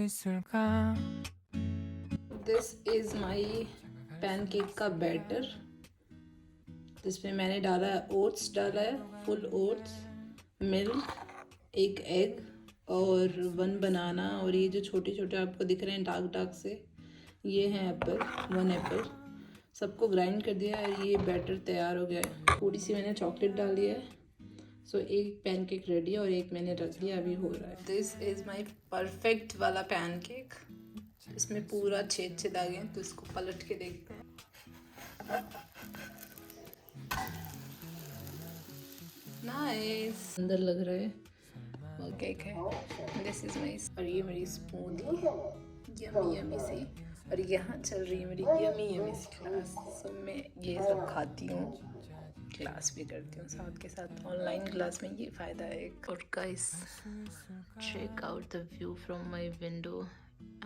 This is my pancake का batter, जिसमें मैंने डाला है ओट्स, डाला है फुल ओट्स, मिल्क, एक एग और 1 बनाना, और ये जो छोटे छोटे आपको दिख रहे हैं डार्क डार्क से, ये हैं एप्पल, 1 एप्पल। सबको ग्राइंड कर दिया और ये बैटर तैयार हो गया है। थोड़ी सी मैंने चॉकलेट डाल दिया है। सो एक पैनकेक रेडी है और एक मैंने रख दिया, अभी हो रहा है। दिस इज़ माई परफेक्ट वाला पैनकेक। इसमें पूरा छेद छेद आ गए, तो इसको पलट के देखते हैं। नाइस, अंदर लग रहा है वो केक है। दिस इज माई, और ये मेरी स्मूदी यमी यमी सी, और यहाँ चल रही है मेरी यमी यमी सी क्लास। सो मैं ये सब खाती हूँ, क्लास भी करती हूँ साथ के साथ। ऑनलाइन क्लास में ये फ़ायदा है। और guys, check out the view from my window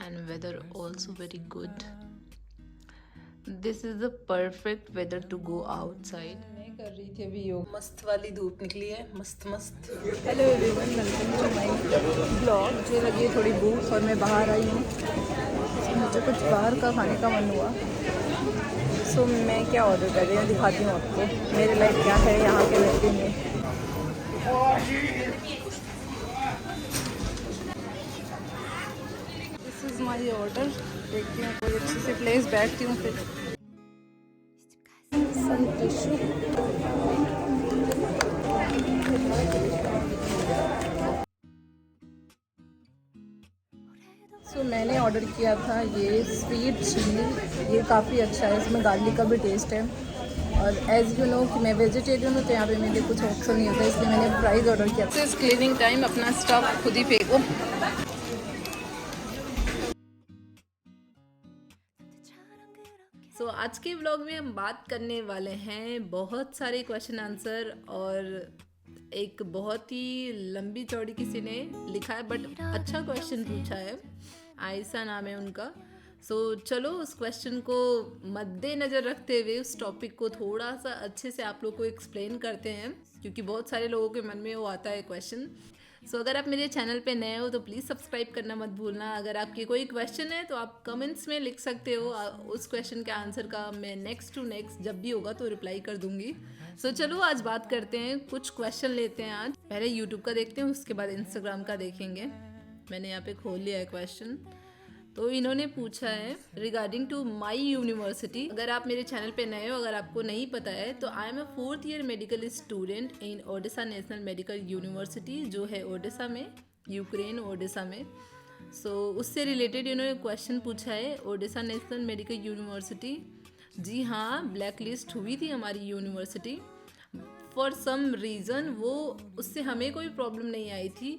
and weather also very good. This is the perfect weather to go outside. मैं कर रही थी अभी योग, मस्त वाली धूप निकली है, मस्त मस्त। Hello everyone, welcome to my blog. मुझे लगी थोड़ी भूख और मैं बाहर आई हूँ। मुझे कुछ बाहर का खाने का मन हुआ, सो मैं क्या ऑर्डर कर रही हूँ दिखाती हूँ आपको। मेरे लाइफ क्या है यहाँ के लड़के में। This is my order. देखती हूँ कोई अच्छी सी प्लेस, बैठती हूँ फिर। सो मैंने ऑर्डर किया था ये स्वीट चिल्ली। ये काफ़ी अच्छा है, इसमें गार्लिक का भी टेस्ट है। और एज़ यू नो कि मैं वेजिटेरियन हूँ, तो यहाँ पे मेरे लिए कुछ ऑप्शन नहीं होता, इसलिए मैंने फ्राइज़ ऑर्डर किया। दिस क्लीनिंग टाइम, अपना स्टफ खुद ही फेंको। सो आज के व्लॉग में हम बात करने वाले हैं बहुत सारे क्वेश्चन आंसर, और एक बहुत ही लंबी चौड़ी किसी ने लिखा है बट अच्छा क्वेश्चन पूछा है। आयशा नाम है उनका। सो चलो उस क्वेश्चन को मद्देनज़र रखते हुए उस टॉपिक को थोड़ा सा अच्छे से आप लोग को एक्सप्लेन करते हैं, क्योंकि बहुत सारे लोगों के मन में वो आता है क्वेश्चन। सो अगर आप मेरे चैनल पे नए हो तो प्लीज़ सब्सक्राइब करना मत भूलना। अगर आपके कोई क्वेश्चन है तो आप कमेंट्स में लिख सकते हो। उस क्वेश्चन के आंसर का मैं नेक्स्ट टू नेक्स्ट जब भी होगा तो रिप्लाई कर दूंगी। सो चलो आज बात करते हैं, कुछ क्वेश्चन लेते हैं आज। पहले यूट्यूब का देखते हैं, उसके बाद इंस्टाग्राम का देखेंगे। मैंने यहाँ पे खोल लिया है क्वेश्चन। तो इन्होंने पूछा है रिगार्डिंग टू माई यूनिवर्सिटी। अगर आप मेरे चैनल पे नए हो, अगर आपको नहीं पता है, तो I am a 4th year medical student in Odisha national medical university, जो है ओडिशा में, यूक्रेन ओडिशा में। उससे रिलेटेड इन्होंने क्वेश्चन पूछा है, ओडिशा नेशनल मेडिकल यूनिवर्सिटी। जी हाँ, ब्लैक लिस्ट हुई थी हमारी यूनिवर्सिटी फॉर सम रीज़न। वो उससे हमें कोई प्रॉब्लम नहीं आई थी,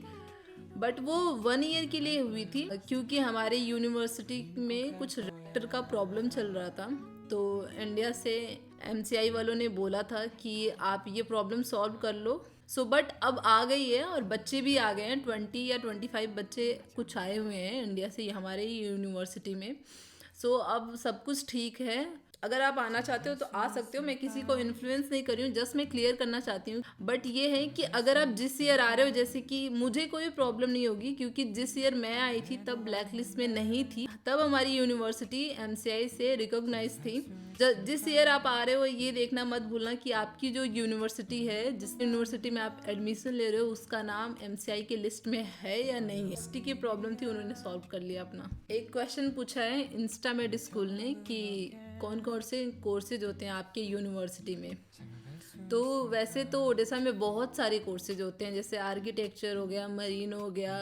बट वो 1 ईयर के लिए हुई थी, क्योंकि हमारे यूनिवर्सिटी में कुछ रेक्टर का प्रॉब्लम चल रहा था। तो इंडिया से एमसीआई वालों ने बोला था कि आप ये प्रॉब्लम सॉल्व कर लो। बट अब आ गई है और बच्चे भी आ गए हैं, 20 या 25 बच्चे कुछ आए हुए हैं इंडिया से हमारे यूनिवर्सिटी में। अब सब कुछ ठीक है। अगर आप आना चाहते हो तो आ सकते हो, मैं किसी को इन्फ्लुएंस नहीं कर रही हूँ, जस्ट मैं क्लियर करना चाहती हूँ। बट ये है कि अगर आप जिस ईयर आ रहे हो, जैसे कि मुझे कोई प्रॉब्लम नहीं होगी, क्योंकि जिस ईयर मैं आई थी तब ब्लैक लिस्ट में नहीं थी, तब हमारी यूनिवर्सिटी एमसीआई से रिकॉग्नाइज थी। जिस ईयर आप आ रहे हो ये देखना मत भूलना कि आपकी जो यूनिवर्सिटी है, जिस यूनिवर्सिटी में आप एडमिशन ले रहे हो, उसका नाम एमसीआई के लिस्ट में है या नहीं है। एसटी की प्रॉब्लम थी, उन्होंने सॉल्व कर लिया अपना। एक क्वेश्चन पूछा है इंस्टामेड स्कूल ने कि कौन कौन से कोर्सेज होते हैं आपके यूनिवर्सिटी में। तो वैसे तो ओडिशा में बहुत सारे कोर्सेज होते हैं, जैसे आर्किटेक्चर हो गया, मरीन हो गया,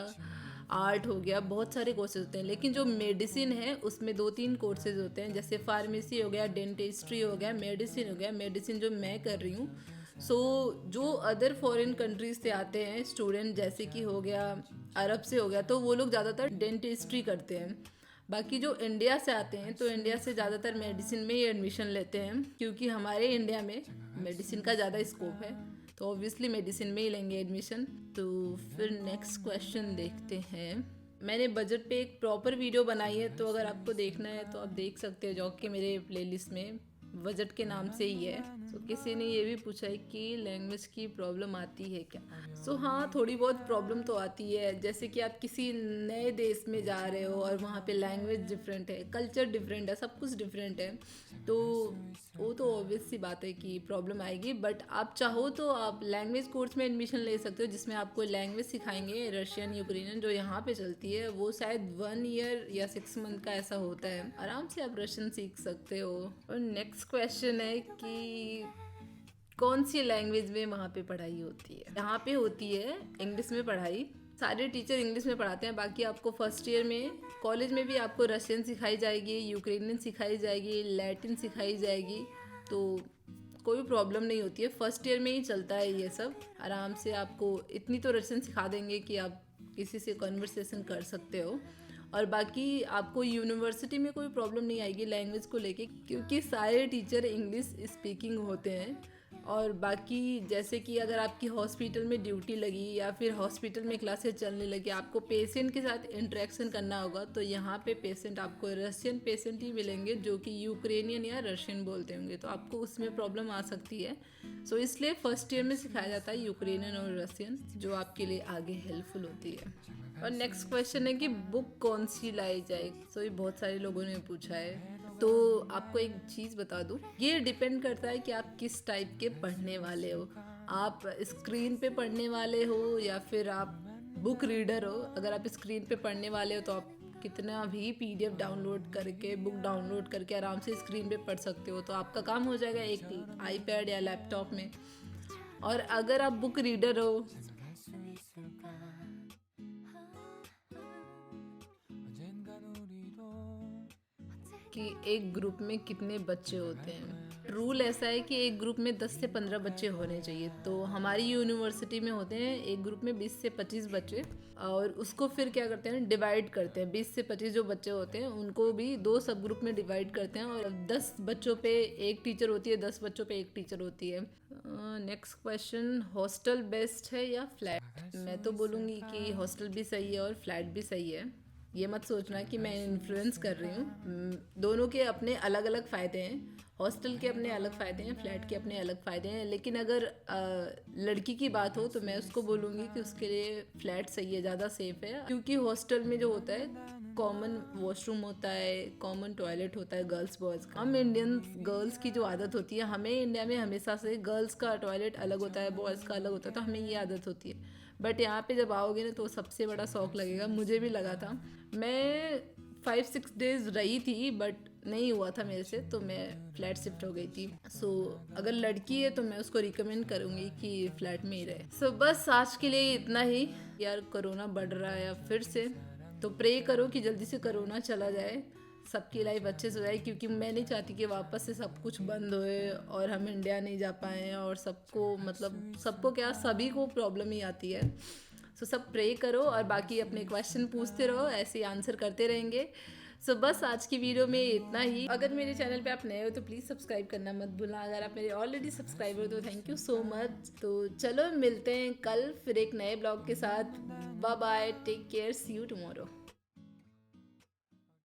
आर्ट हो गया, बहुत सारे कोर्सेज होते हैं। लेकिन जो मेडिसिन है उसमें 2-3 कोर्सेज होते हैं, जैसे फार्मेसी हो गया, डेंटिस्ट्री हो गया, मेडिसिन हो गया। मेडिसिन जो मैं कर रही हूँ, जो अदर फॉरेन कंट्रीज से आते हैं स्टूडेंट, जैसे कि हो गया अरब से हो गया, तो वो लोग ज़्यादातर डेंटिस्ट्री करते हैं। बाकी जो इंडिया से आते हैं तो इंडिया से ज़्यादातर मेडिसिन में ही एडमिशन लेते हैं, क्योंकि हमारे इंडिया में मेडिसिन का ज़्यादा स्कोप है, तो ऑब्वियसली मेडिसिन में ही लेंगे एडमिशन। तो फिर नेक्स्ट क्वेश्चन देखते हैं। मैंने बजट पे एक प्रॉपर वीडियो बनाई है, तो अगर आपको देखना है तो आप देख सकते हो, जो कि मेरे प्लेलिस्ट में बजट के नाम से ही है। तो किसी ने ये भी पूछा है कि लैंग्वेज की प्रॉब्लम आती है क्या। हाँ, थोड़ी बहुत प्रॉब्लम तो आती है। जैसे कि आप किसी नए देश में जा रहे हो और वहाँ पे लैंग्वेज डिफरेंट है, कल्चर डिफरेंट है, सब कुछ डिफरेंट है, तो वो तो ऑब्वियस सी बात है कि प्रॉब्लम आएगी। बट आप चाहो तो आप लैंग्वेज कोर्स में एडमिशन ले सकते हो, जिसमें आपको लैंग्वेज सिखाएंगे रशियन यूक्रेनियन जो यहाँ पे चलती है। वो शायद 1 ईयर या 6 मंथ का ऐसा होता है। आराम से आप रशियन सीख सकते हो। और नेक्स्ट क्वेश्चन है कि कौन सी लैंग्वेज में वहाँ पे पढ़ाई होती है। यहाँ पे होती है इंग्लिश में पढ़ाई। सारे टीचर इंग्लिश में पढ़ाते हैं। बाकी आपको फर्स्ट ईयर में कॉलेज में भी आपको रशियन सिखाई जाएगी, यूक्रेनियन सिखाई जाएगी, लैटिन सिखाई जाएगी। तो कोई प्रॉब्लम नहीं होती है, फर्स्ट ईयर में ही चलता है ये सब। आराम से आपको इतनी तो रशियन सिखा देंगे कि आप किसी से कन्वर्सेशन कर सकते हो। और बाकी आपको यूनिवर्सिटी में कोई प्रॉब्लम नहीं आएगी लैंग्वेज को लेके, क्योंकि सारे टीचर इंग्लिश स्पीकिंग होते हैं। और बाकी जैसे कि अगर आपकी हॉस्पिटल में ड्यूटी लगी या फिर हॉस्पिटल में क्लासेस चलने लगी, आपको पेशेंट के साथ इंटरेक्शन करना होगा, तो यहाँ पे पेशेंट आपको रशियन पेशेंट ही मिलेंगे जो कि यूक्रेनियन या रशियन बोलते होंगे, तो आपको उसमें प्रॉब्लम आ सकती है। इसलिए फर्स्ट ईयर में सिखाया जाता है यूक्रेनियन और रशियन, जो आपके लिए आगे हेल्पफुल होती है। और नेक्स्ट क्वेश्चन है कि बुक कौन सी लाई जाए। ये बहुत सारे लोगों ने पूछा है। तो आपको एक चीज़ बता दूं, ये डिपेंड करता है कि आप किस टाइप के पढ़ने वाले हो। आप स्क्रीन पे पढ़ने वाले हो या फिर आप बुक रीडर हो। अगर आप स्क्रीन पे पढ़ने वाले हो तो आप कितना भी PDF डाउनलोड करके, बुक डाउनलोड करके आराम से स्क्रीन पे पढ़ सकते हो, तो आपका काम हो जाएगा एक आईपैड या लैपटॉप में। और अगर आप बुक रीडर हो कि एक ग्रुप में कितने बच्चे होते हैं, रूल ऐसा है कि एक ग्रुप में 10 से 15 बच्चे होने चाहिए। तो हमारी यूनिवर्सिटी में होते हैं एक ग्रुप में 20 से 25 बच्चे। और उसको फिर क्या करते हैं, डिवाइड करते हैं। 20 से 25 जो बच्चे होते हैं उनको भी 2 सब ग्रुप में डिवाइड करते हैं। और 10 बच्चों पे एक टीचर होती है, 10 बच्चों पे एक टीचर होती है। नेक्स्ट क्वेश्चन, हॉस्टल बेस्ट है या फ्लैट। मैं तो बोलूँगी कि हॉस्टल भी सही है और फ्लैट भी सही है। ये मत सोचना कि मैं इन्फ्लुएंस कर रही हूँ। दोनों के अपने अलग अलग फ़ायदे हैं। हॉस्टल के अपने अलग फ़ायदे हैं, फ्लैट के अपने अलग फ़ायदे हैं। लेकिन अगर लड़की की बात हो तो मैं उसको बोलूँगी कि उसके लिए फ़्लैट सही है, ज़्यादा सेफ़ है। क्योंकि हॉस्टल में जो होता है, कॉमन वॉशरूम होता है, कॉमन टॉयलेट होता है गर्ल्स बॉयज़ का। हम इंडियन गर्ल्स की जो आदत होती है, हमें इंडिया में हमेशा से गर्ल्स का टॉयलेट अलग होता है, बॉयज़ का अलग होता है, तो हमें ये आदत होती है। बट यहाँ पे जब आओगे ना तो सबसे बड़ा शौक लगेगा। मुझे भी लगा था। मैं 5-6 डेज रही थी बट नहीं हुआ था मेरे से, तो मैं फ्लैट शिफ्ट हो गई थी। अगर लड़की है तो मैं उसको रिकमेंड करूँगी कि फ्लैट में ही रहे। बस आज के लिए इतना ही। यार कोरोना बढ़ रहा है अब फिर से, तो प्रे करो कि जल्दी से कोरोना चला जाए, सबकी लाइफ अच्छे से हो जाए। क्योंकि मैं नहीं चाहती कि वापस से सब कुछ बंद होए और हम इंडिया नहीं जा पाएँ, और सबको क्या, सभी को प्रॉब्लम ही आती है। सब प्रे करो और बाकी अपने क्वेश्चन पूछते रहो, ऐसे ही आंसर करते रहेंगे। बस आज की वीडियो में इतना ही। अगर मेरे चैनल पे आप नए हो तो प्लीज़ सब्सक्राइब करना मत भूलना। अगर आप मेरे ऑलरेडी सब्सक्राइबर हो तो थैंक यू सो मच। तो चलो मिलते हैं कल फिर एक नए ब्लॉग के साथ। Bye bye, take care, see you tomorrow.